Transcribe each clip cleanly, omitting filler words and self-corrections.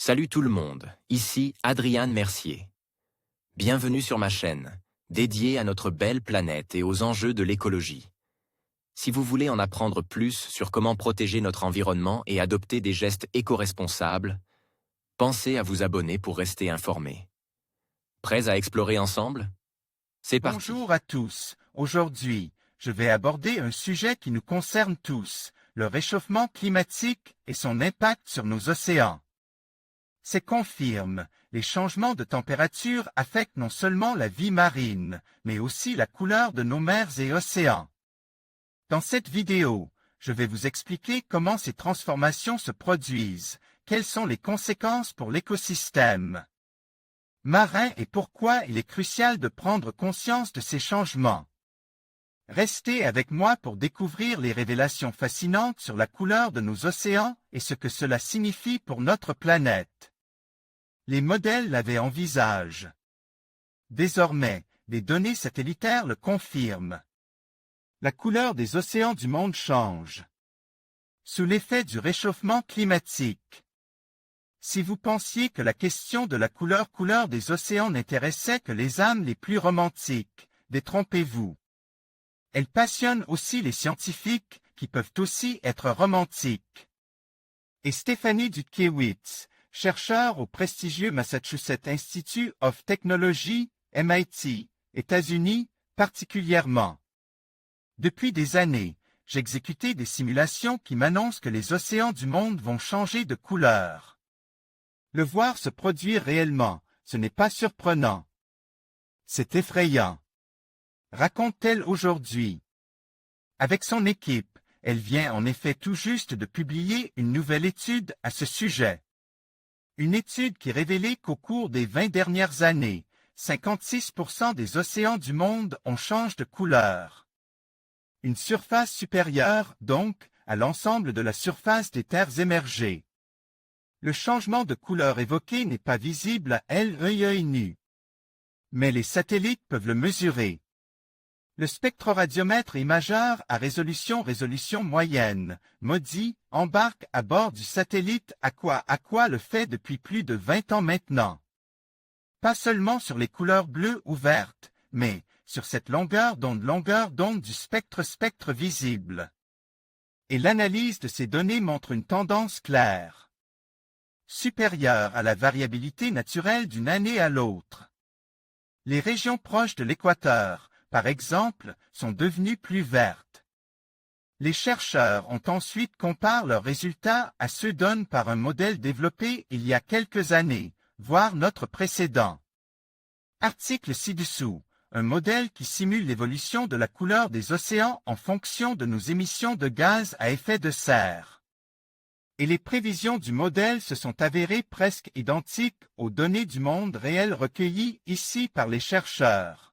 Salut tout le monde, ici Adrian Mercier. Bienvenue sur ma chaîne, dédiée à notre belle planète et aux enjeux de l'écologie. Si vous voulez en apprendre plus sur comment protéger notre environnement et adopter des gestes éco-responsables, pensez à vous abonner pour rester informé. Prêts à explorer ensemble? C'est parti. Bonjour à tous. Aujourd'hui, je vais aborder un sujet qui nous concerne tous, le réchauffement climatique et son impact sur nos océans. C'est confirme, les changements de température affectent non seulement la vie marine, mais aussi la couleur de nos mers et océans. Dans cette vidéo, je vais vous expliquer comment ces transformations se produisent, quelles sont les conséquences pour l'écosystème marin et pourquoi il est crucial de prendre conscience de ces changements. Restez avec moi pour découvrir les révélations fascinantes sur la couleur de nos océans et ce que cela signifie pour notre planète. Les modèles l'avaient envisagé. Désormais, les données satellitaires le confirment. La couleur des océans du monde change. Sous l'effet du réchauffement climatique. Si vous pensiez que la question de la couleur des océans n'intéressait que les âmes les plus romantiques, détrompez-vous. Elle passionne aussi les scientifiques, qui peuvent aussi être romantiques. Et Stephanie Dutkiewicz, chercheur au prestigieux Massachusetts Institute of Technology, MIT, États-Unis, particulièrement. Depuis des années, j'exécutais des simulations qui m'annoncent que les océans du monde vont changer de couleur. Le voir se produire réellement, ce n'est pas surprenant. C'est effrayant. Raconte-t-elle aujourd'hui. Avec son équipe, elle vient en effet tout juste de publier une nouvelle étude à ce sujet. Une étude qui révélait qu'au cours des 20 dernières années, 56% des océans du monde ont changé de couleur. Une surface supérieure, donc, à l'ensemble de la surface des terres émergées. Le changement de couleur évoqué n'est pas visible à l'œil nu. Mais les satellites peuvent le mesurer. Le spectroradiomètre imageur à résolution moyenne, MODI, embarque à bord du satellite Aqua le fait depuis plus de 20 ans maintenant. Pas seulement sur les couleurs bleues ou vertes, mais sur cette longueur d'onde du spectre visible. Et l'analyse de ces données montre une tendance claire. Supérieure à la variabilité naturelle d'une année à l'autre. Les régions proches de l'équateur, par exemple, sont devenues plus vertes. Les chercheurs ont ensuite comparé leurs résultats à ceux donnés par un modèle développé il y a quelques années, voire notre précédent. Article ci-dessous, un modèle qui simule l'évolution de la couleur des océans en fonction de nos émissions de gaz à effet de serre. Et les prévisions du modèle se sont avérées presque identiques aux données du monde réel recueillies ici par les chercheurs.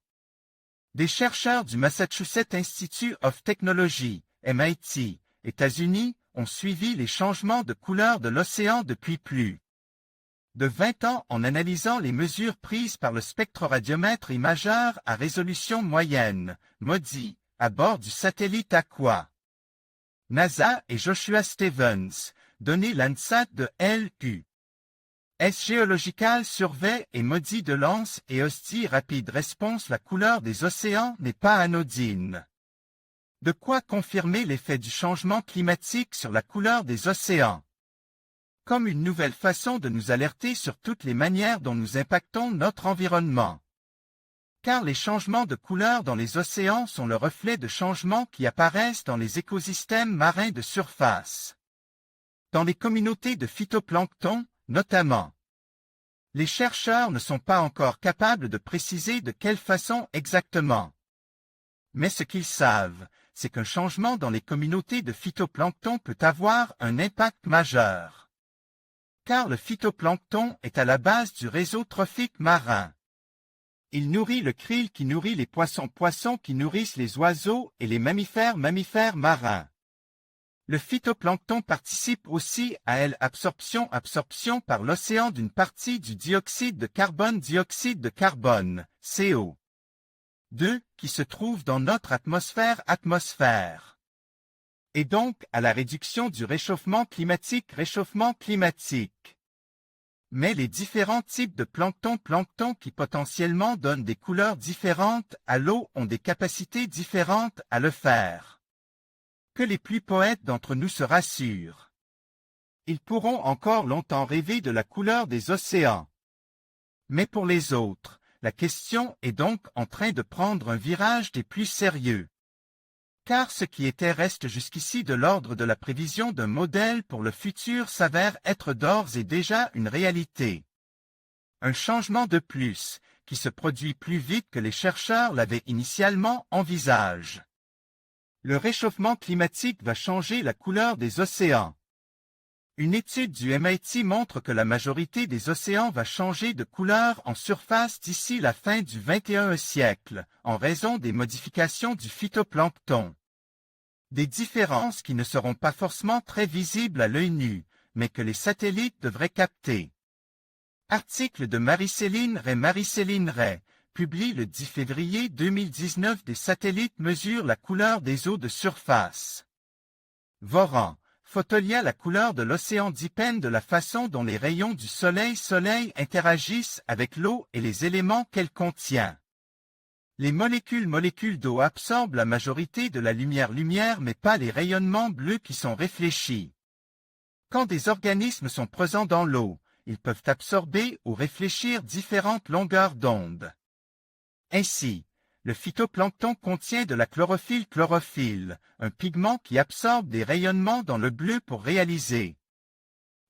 Des chercheurs du Massachusetts Institute of Technology, MIT, États-Unis, ont suivi les changements de couleur de l'océan depuis plus de 20 ans en analysant les mesures prises par le spectroradiomètre imageur à résolution moyenne, MODI, à bord du satellite Aqua. NASA et Joshua Stevens, données Landsat de l'U. S Geological Survey et MODI de Lance et OSDI Rapid Response. La couleur des océans n'est pas anodine. De quoi confirmer l'effet du changement climatique sur la couleur des océans. Comme une nouvelle façon de nous alerter sur toutes les manières dont nous impactons notre environnement. Car les changements de couleur dans les océans sont le reflet de changements qui apparaissent dans les écosystèmes marins de surface. Dans les communautés de phytoplancton, notamment. Les chercheurs ne sont pas encore capables de préciser de quelle façon exactement. Mais ce qu'ils savent, c'est qu'un changement dans les communautés de phytoplancton peut avoir un impact majeur. Car le phytoplancton est à la base du réseau trophique marin. Il nourrit le krill qui nourrit les poissons qui nourrissent les oiseaux et les mammifères marins. Le phytoplancton participe aussi à l'absorption par l'océan d'une partie du dioxyde de carbone, CO2, qui se trouve dans notre atmosphère. Et donc à la réduction du réchauffement climatique. Mais les différents types de plancton qui potentiellement donnent des couleurs différentes à l'eau ont des capacités différentes à le faire. Que les plus poètes d'entre nous se rassurent. Ils pourront encore longtemps rêver de la couleur des océans. Mais pour les autres, la question est donc en train de prendre un virage des plus sérieux. Car ce qui était reste jusqu'ici de l'ordre de la prévision d'un modèle pour le futur s'avère être d'ores et déjà une réalité. Un changement de plus, qui se produit plus vite que les chercheurs l'avaient initialement envisagé. Le réchauffement climatique va changer la couleur des océans. Une étude du MIT montre que la majorité des océans va changer de couleur en surface d'ici la fin du 21e siècle, en raison des modifications du phytoplancton. Des différences qui ne seront pas forcément très visibles à l'œil nu, mais que les satellites devraient capter. Article de Marie-Céline Ray, publié le 10 février 2019. Des satellites mesurent la couleur des eaux de surface. Voran. Photolia. La couleur de l'océan dépend de la façon dont les rayons du soleil interagissent avec l'eau et les éléments qu'elle contient. Les molécules d'eau absorbent la majorité de la lumière mais pas les rayonnements bleus qui sont réfléchis. Quand des organismes sont présents dans l'eau, ils peuvent absorber ou réfléchir différentes longueurs d'onde. Ainsi, le phytoplancton contient de la chlorophylle, un pigment qui absorbe des rayonnements dans le bleu pour réaliser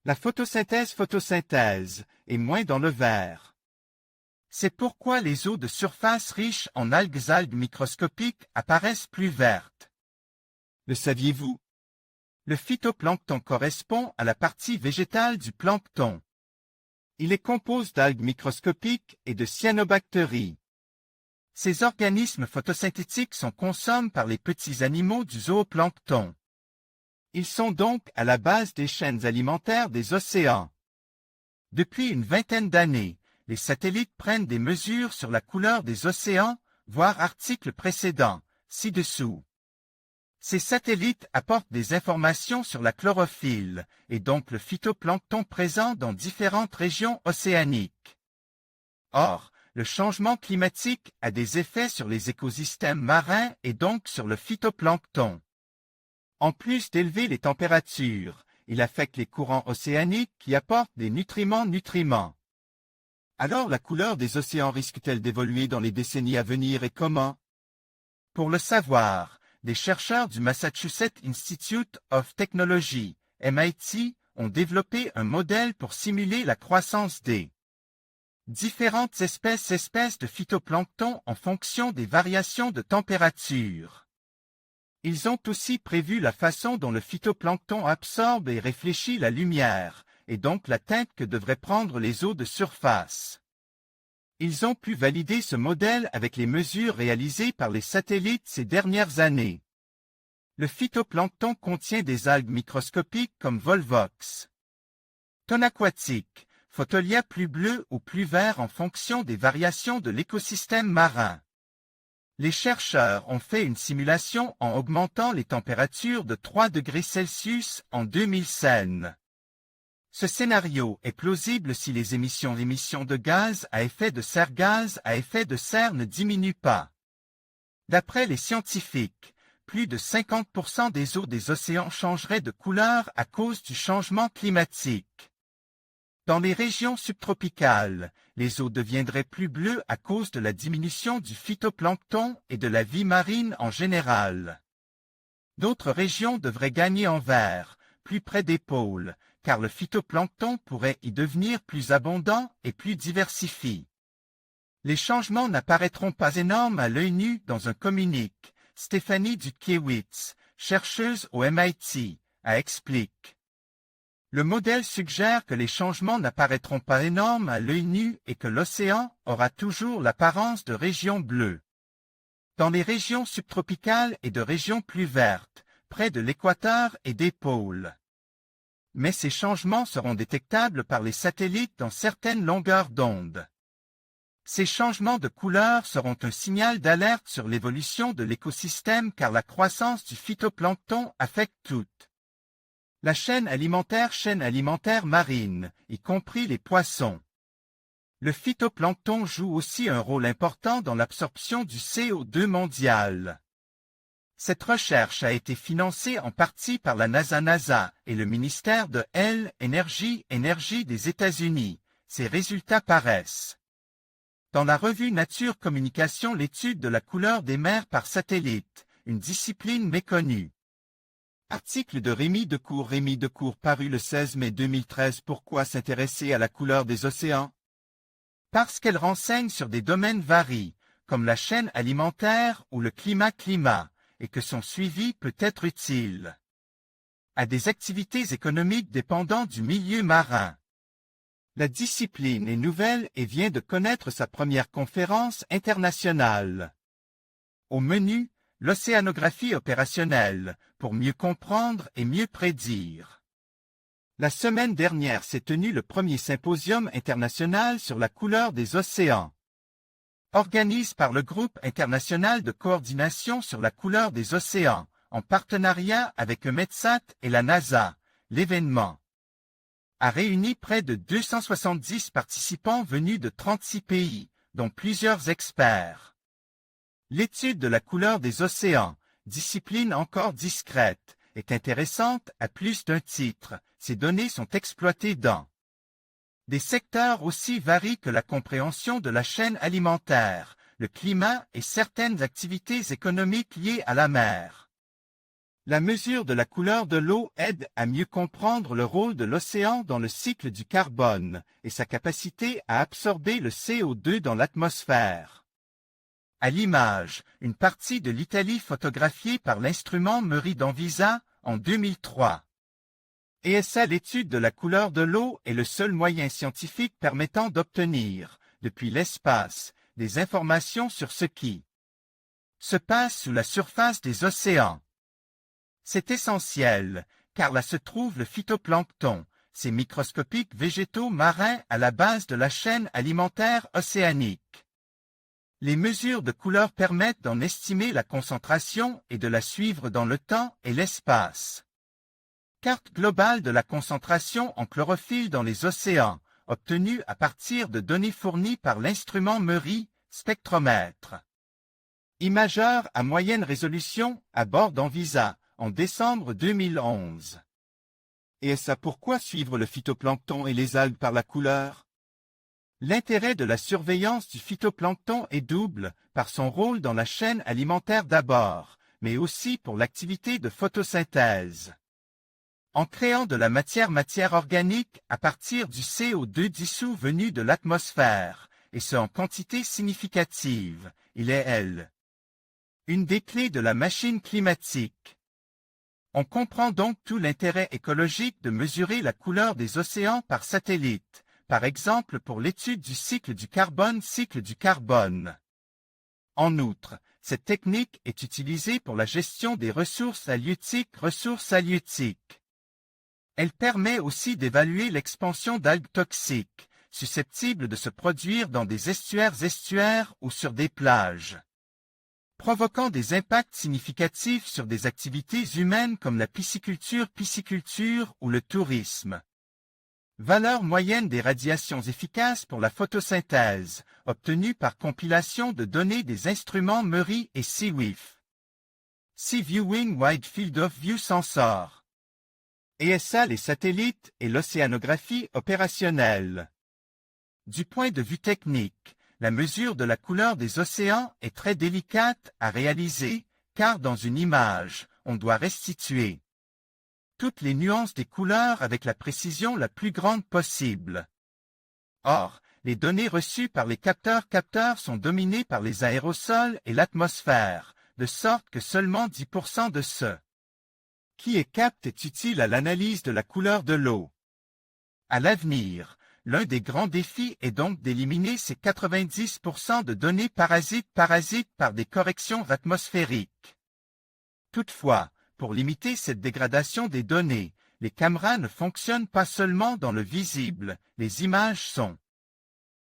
la photosynthèse, et moins dans le vert. C'est pourquoi les eaux de surface riches en algues microscopiques apparaissent plus vertes. Le saviez-vous? Le phytoplancton correspond à la partie végétale du plancton. Il est composé d'algues microscopiques et de cyanobactéries. Ces organismes photosynthétiques sont consommés par les petits animaux du zooplancton. Ils sont donc à la base des chaînes alimentaires des océans. Depuis une vingtaine d'années, les satellites prennent des mesures sur la couleur des océans, voir article précédent, ci-dessous. Ces satellites apportent des informations sur la chlorophylle, et donc le phytoplancton présent dans différentes régions océaniques. Or, le changement climatique a des effets sur les écosystèmes marins et donc sur le phytoplancton. En plus d'élever les températures, il affecte les courants océaniques qui apportent des nutriments. Alors la couleur des océans risque-t-elle d'évoluer dans les décennies à venir et comment? Pour le savoir, des chercheurs du Massachusetts Institute of Technology, MIT, ont développé un modèle pour simuler la croissance des différentes espèces de phytoplancton en fonction des variations de température. Ils ont aussi prévu la façon dont le phytoplancton absorbe et réfléchit la lumière, et donc la teinte que devraient prendre les eaux de surface. Ils ont pu valider ce modèle avec les mesures réalisées par les satellites ces dernières années. Le phytoplancton contient des algues microscopiques comme Volvox. Thon aquatique, Photolia plus bleu ou plus vert en fonction des variations de l'écosystème marin. Les chercheurs ont fait une simulation en augmentant les températures de 3 degrés Celsius en 2016. Ce scénario est plausible si les émissions de gaz à effet de serre ne diminuent pas. D'après les scientifiques, plus de 50% des eaux des océans changeraient de couleur à cause du changement climatique. Dans les régions subtropicales, les eaux deviendraient plus bleues à cause de la diminution du phytoplancton et de la vie marine en général. D'autres régions devraient gagner en vert, plus près des pôles, car le phytoplancton pourrait y devenir plus abondant et plus diversifié. Les changements n'apparaîtront pas énormes à l'œil nu dans un communiqué. Stéphanie Dutkiewicz, chercheuse au MIT, explique. Le modèle suggère que les changements n'apparaîtront pas énormes à l'œil nu et que l'océan aura toujours l'apparence de régions bleues. Dans les régions subtropicales et de régions plus vertes, près de l'équateur et des pôles. Mais ces changements seront détectables par les satellites dans certaines longueurs d'onde. Ces changements de couleur seront un signal d'alerte sur l'évolution de l'écosystème car la croissance du phytoplancton affecte toutes La chaîne alimentaire marine, y compris les poissons. Le phytoplancton joue aussi un rôle important dans l'absorption du CO2 mondial. Cette recherche a été financée en partie par la NASA et le ministère de l'Énergie des États-Unis. Ces résultats paraissent. Dans la revue Nature Communication, l'étude de la couleur des mers par satellite, une discipline méconnue. Article de Rémi Decour paru le 16 mai 2013. Pourquoi s'intéresser à la couleur des océans? Parce qu'elle renseigne sur des domaines variés, comme la chaîne alimentaire ou le climat, et que son suivi peut être utile à des activités économiques dépendant du milieu marin. La discipline est nouvelle et vient de connaître sa première conférence internationale. Au menu, l'océanographie opérationnelle, pour mieux comprendre et mieux prédire. La semaine dernière s'est tenu le premier symposium international sur la couleur des océans. Organisé par le Groupe international de coordination sur la couleur des océans, en partenariat avec EUMETSAT et la NASA, l'événement a réuni près de 270 participants venus de 36 pays, dont plusieurs experts. L'étude de la couleur des océans, discipline encore discrète, est intéressante à plus d'un titre. Ces données sont exploitées dans des secteurs aussi variés que la compréhension de la chaîne alimentaire, le climat et certaines activités économiques liées à la mer. La mesure de la couleur de l'eau aide à mieux comprendre le rôle de l'océan dans le cycle du carbone et sa capacité à absorber le CO2 dans l'atmosphère. À l'image, une partie de l'Italie photographiée par l'instrument MERI d'Anvisa en 2003. ESA, l'étude de la couleur de l'eau est le seul moyen scientifique permettant d'obtenir, depuis l'espace, des informations sur ce qui se passe sous la surface des océans. C'est essentiel, car là se trouve le phytoplancton, ces microscopiques végétaux marins à la base de la chaîne alimentaire océanique. Les mesures de couleur permettent d'en estimer la concentration et de la suivre dans le temps et l'espace. Carte globale de la concentration en chlorophylle dans les océans, obtenue à partir de données fournies par l'instrument MERI, spectromètre. Imageur à moyenne résolution à bord d'Anvisa, en décembre 2011. Et ça, pourquoi suivre le phytoplancton et les algues par la couleur? L'intérêt de la surveillance du phytoplancton est double, par son rôle dans la chaîne alimentaire d'abord, mais aussi pour l'activité de photosynthèse. En créant de la matière organique à partir du CO2 dissous venu de l'atmosphère, et ce en quantité significative, il est une des clés de la machine climatique. On comprend donc tout l'intérêt écologique de mesurer la couleur des océans par satellite, par exemple pour l'étude du cycle du carbone. En outre, cette technique est utilisée pour la gestion des ressources halieutiques. Elle permet aussi d'évaluer l'expansion d'algues toxiques, susceptibles de se produire dans des estuaires ou sur des plages, provoquant des impacts significatifs sur des activités humaines comme la pisciculture ou le tourisme. Valeur moyenne des radiations efficaces pour la photosynthèse, obtenue par compilation de données des instruments MERI et SeaWIF. Sea Viewing Wide Field of View Sensor. ESA, les satellites et l'océanographie opérationnelle. Du point de vue technique, la mesure de la couleur des océans est très délicate à réaliser, car dans une image, on doit restituer toutes les nuances des couleurs avec la précision la plus grande possible. Or, les données reçues par les capteurs sont dominées par les aérosols et l'atmosphère, de sorte que seulement 10% de ce qui est capté est utile à l'analyse de la couleur de l'eau. À l'avenir, l'un des grands défis est donc d'éliminer ces 90% de données parasites par des corrections atmosphériques. Toutefois, pour limiter cette dégradation des données, les caméras ne fonctionnent pas seulement dans le visible, les images sont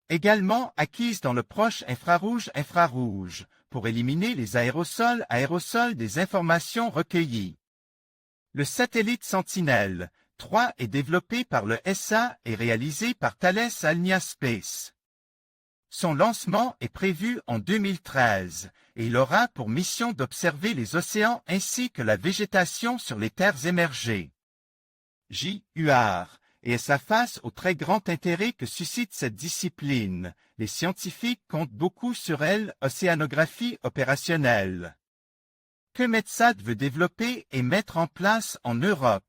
également acquises dans le proche infrarouge, pour éliminer les aérosols des informations recueillies. Le satellite Sentinelle-3 est développé par le SA et réalisé par Thales Alenia Space. Son lancement est prévu en 2013 et il aura pour mission d'observer les océans ainsi que la végétation sur les terres émergées. JUR et sa face au très grand intérêt que suscite cette discipline. Les scientifiques comptent beaucoup sur elle, océanographie opérationnelle, que METSAT veut développer et mettre en place en Europe.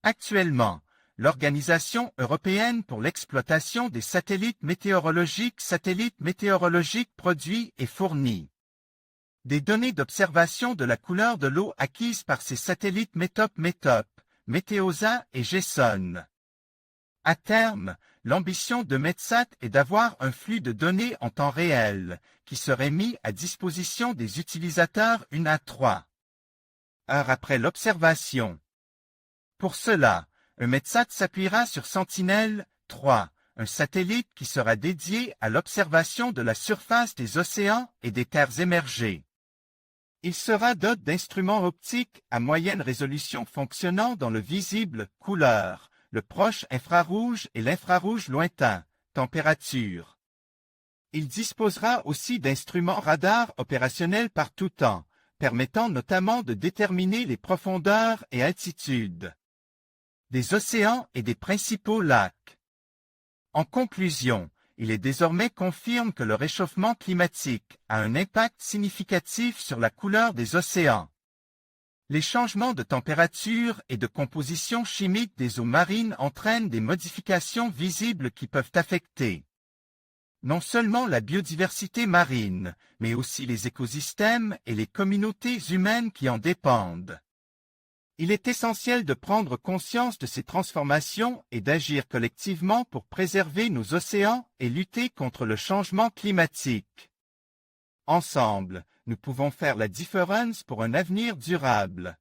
Actuellement, l'Organisation européenne pour l'exploitation des satellites météorologiques produit et fournit des données d'observation de la couleur de l'eau acquises par ces satellites METOP, Météosa et GESON. À terme, l'ambition de METSAT est d'avoir un flux de données en temps réel, qui serait mis à disposition des utilisateurs 1 à 3 heures après l'observation. Pour cela, un METSAT s'appuiera sur Sentinelle-3, un satellite qui sera dédié à l'observation de la surface des océans et des terres émergées. Il sera doté d'instruments optiques à moyenne résolution fonctionnant dans le visible couleur, le proche infrarouge et l'infrarouge lointain, température. Il disposera aussi d'instruments radars opérationnels par tout temps, permettant notamment de déterminer les profondeurs et altitudes des océans et des principaux lacs. En conclusion, il est désormais confirmé que le réchauffement climatique a un impact significatif sur la couleur des océans. Les changements de température et de composition chimique des eaux marines entraînent des modifications visibles qui peuvent affecter non seulement la biodiversité marine, mais aussi les écosystèmes et les communautés humaines qui en dépendent. Il est essentiel de prendre conscience de ces transformations et d'agir collectivement pour préserver nos océans et lutter contre le changement climatique. Ensemble, nous pouvons faire la différence pour un avenir durable.